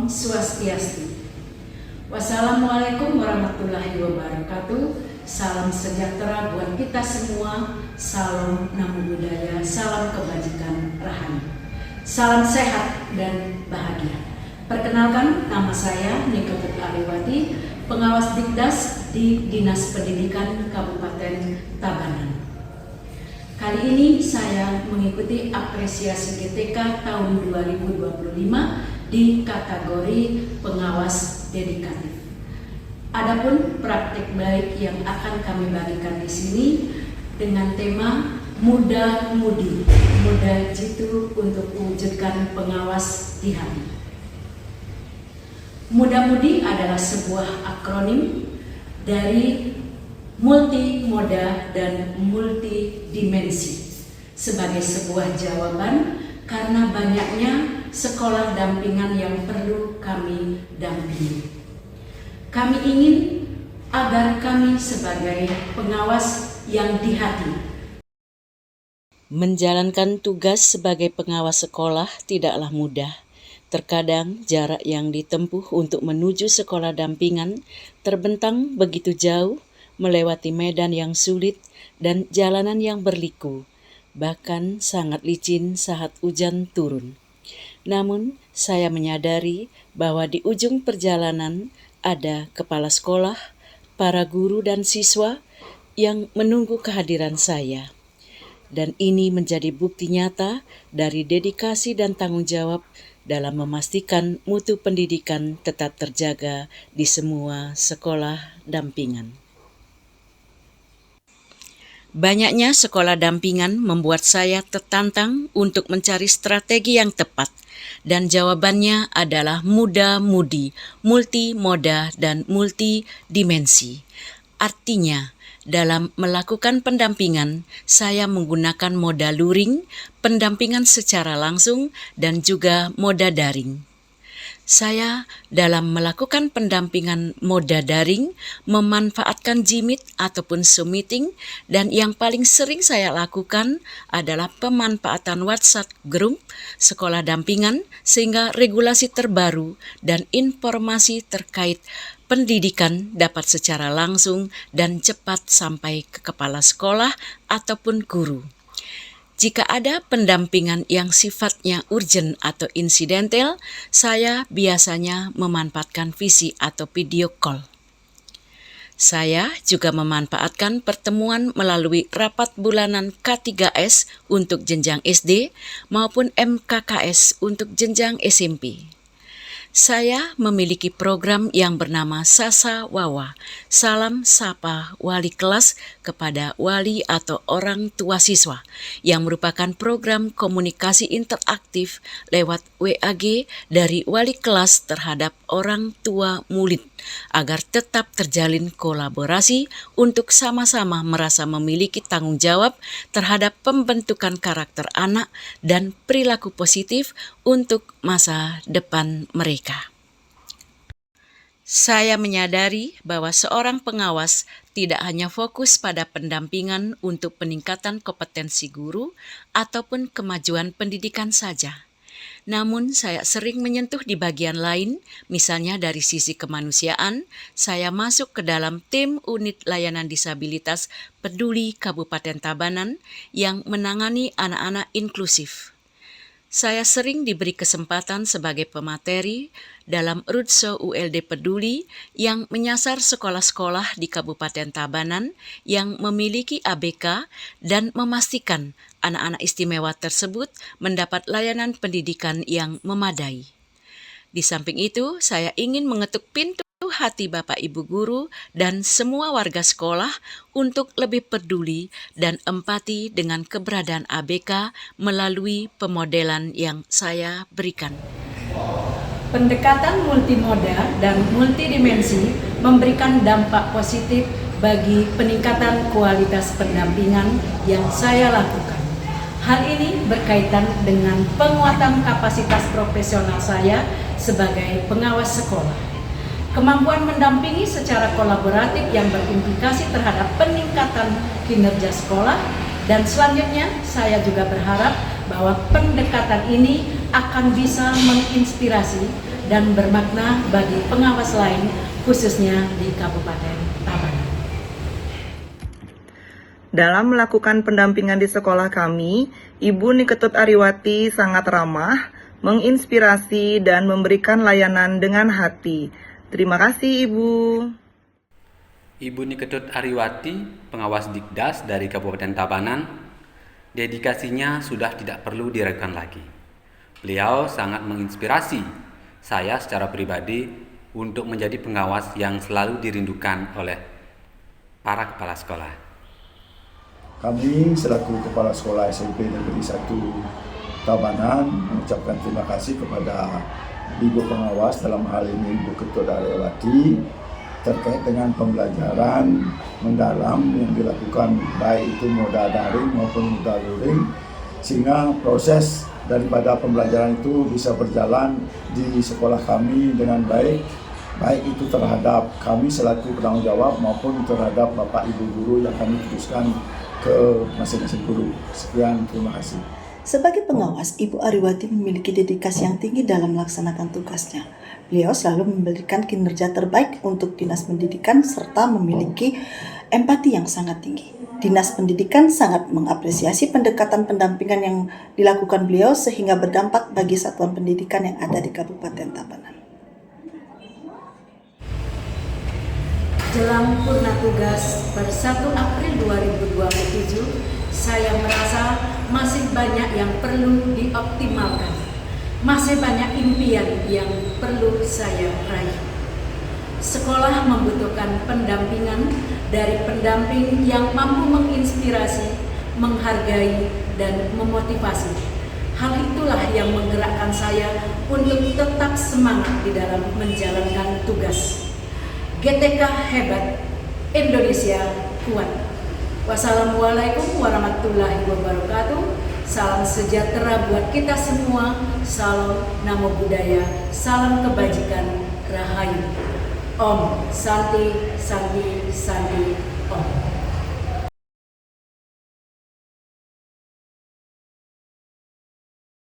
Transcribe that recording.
Om Swastiastu. Wassalamualaikum warahmatullahi wabarakatuh. Salam sejahtera buat kita semua. Salam Namo Buddhaya, salam kebajikan Rahayu. Salam sehat dan bahagia. Perkenalkan, nama saya Nika Putri Aliwati, pengawas Dikdas di Dinas Pendidikan Kabupaten Tabanan. Kali ini saya mengikuti apresiasi GTK tahun 2025 di kategori pengawas dedikatif. Adapun praktik baik yang akan kami bagikan di sini dengan tema muda-mudi, muda jitu untuk mewujudkan pengawas di hati. Muda-mudi adalah sebuah akronim dari multi-moda dan multidimensi sebagai sebuah jawaban karena banyaknya sekolah dampingan yang perlu kami dampingi. Kami ingin agar kami sebagai pengawas yang di hati. Menjalankan tugas sebagai pengawas sekolah tidaklah mudah. Terkadang jarak yang ditempuh untuk menuju sekolah dampingan terbentang begitu jauh, melewati medan yang sulit dan jalanan yang berliku, bahkan sangat licin saat hujan turun. Namun, saya menyadari bahwa di ujung perjalanan ada kepala sekolah, para guru dan siswa yang menunggu kehadiran saya. Dan ini menjadi bukti nyata dari dedikasi dan tanggung jawab dalam memastikan mutu pendidikan tetap terjaga di semua sekolah dampingan. Banyaknya sekolah dampingan membuat saya tertantang untuk mencari strategi yang tepat, dan jawabannya adalah muda-mudi, multimoda, dan multidimensi. Artinya, dalam melakukan pendampingan, saya menggunakan moda luring, pendampingan secara langsung, dan juga moda daring. Saya dalam melakukan pendampingan moda daring memanfaatkan Jimit ataupun Zoom meeting, dan yang paling sering saya lakukan adalah pemanfaatan WhatsApp group sekolah dampingan sehingga regulasi terbaru dan informasi terkait pendidikan dapat secara langsung dan cepat sampai ke kepala sekolah ataupun guru. Jika ada pendampingan yang sifatnya urgent atau insidental, saya biasanya memanfaatkan visi atau video call. Saya juga memanfaatkan pertemuan melalui rapat bulanan K3S untuk jenjang SD maupun MKKS untuk jenjang SMP. Saya memiliki program yang bernama Sasa Wawa, Salam Sapa Wali Kelas kepada wali atau orang tua siswa, yang merupakan program komunikasi interaktif lewat WAG dari wali kelas terhadap orang tua murid, agar tetap terjalin kolaborasi untuk sama-sama merasa memiliki tanggung jawab terhadap pembentukan karakter anak dan perilaku positif untuk masa depan mereka. Saya menyadari bahwa seorang pengawas tidak hanya fokus pada pendampingan untuk peningkatan kompetensi guru ataupun kemajuan pendidikan saja. Namun saya sering menyentuh di bagian lain, misalnya dari sisi kemanusiaan. Saya masuk ke dalam tim unit layanan disabilitas Peduli Kabupaten Tabanan yang menangani anak-anak inklusif. Saya sering diberi kesempatan sebagai pemateri dalam Rutso ULD Peduli yang menyasar sekolah-sekolah di Kabupaten Tabanan yang memiliki ABK dan memastikan anak-anak istimewa tersebut mendapat layanan pendidikan yang memadai. Di samping itu, saya ingin mengetuk pintu hati Bapak Ibu guru dan semua warga sekolah untuk lebih peduli dan empati dengan keberadaan ABK melalui pemodelan yang saya berikan. Pendekatan multimoda dan multidimensi memberikan dampak positif bagi peningkatan kualitas pendampingan yang saya lakukan. Hal ini berkaitan dengan penguatan kapasitas profesional saya sebagai pengawas sekolah. Kemampuan mendampingi secara kolaboratif yang berimplikasi terhadap peningkatan kinerja sekolah, dan selanjutnya saya juga berharap bahwa pendekatan ini akan bisa menginspirasi dan bermakna bagi pengawas lain, khususnya di Kabupaten Tabanan. Dalam melakukan pendampingan di sekolah kami, Ibu Niketut Ariwati sangat ramah, menginspirasi, dan memberikan layanan dengan hati. Terima kasih, Ibu. Ibu Niketut Ariwati, pengawas Dikdas dari Kabupaten Tabanan, dedikasinya sudah tidak perlu diragukan lagi. Beliau sangat menginspirasi saya secara pribadi untuk menjadi pengawas yang selalu dirindukan oleh para kepala sekolah. Kami selaku Kepala Sekolah SMP Negeri 1 Tabanan mengucapkan terima kasih kepada Ibu Pengawas, dalam hal ini Ibu Ketut Ariwati, terkait dengan pembelajaran mendalam yang dilakukan baik itu moda daring maupun moda luring, sehingga proses daripada pembelajaran itu bisa berjalan di sekolah kami dengan baik itu terhadap kami selaku penanggung jawab maupun terhadap Bapak Ibu guru yang kami putuskan ke masing-masing guru. Sekian, terima kasih. Sebagai pengawas, Ibu Ariwati memiliki dedikasi yang tinggi dalam melaksanakan tugasnya. Beliau selalu memberikan kinerja terbaik untuk Dinas Pendidikan serta memiliki empati yang sangat tinggi. Dinas Pendidikan sangat mengapresiasi pendekatan pendampingan yang dilakukan beliau sehingga berdampak bagi satuan pendidikan yang ada di Kabupaten Tabanan. Jelang purna tugas per 1 April 2027, saya merasa masih banyak yang perlu dioptimalkan. Masih banyak impian yang perlu saya raih. Sekolah membutuhkan pendampingan dari pendamping yang mampu menginspirasi, menghargai, dan memotivasi. Hal itulah yang menggerakkan saya untuk tetap semangat di dalam menjalankan tugas. GTK hebat, Indonesia kuat. Wassalamualaikum warahmatullahi wabarakatuh. Salam sejahtera buat kita semua. Salam Namo Buddhaya. Salam kebajikan. Rahayu. Om Santi Santi Santi Om.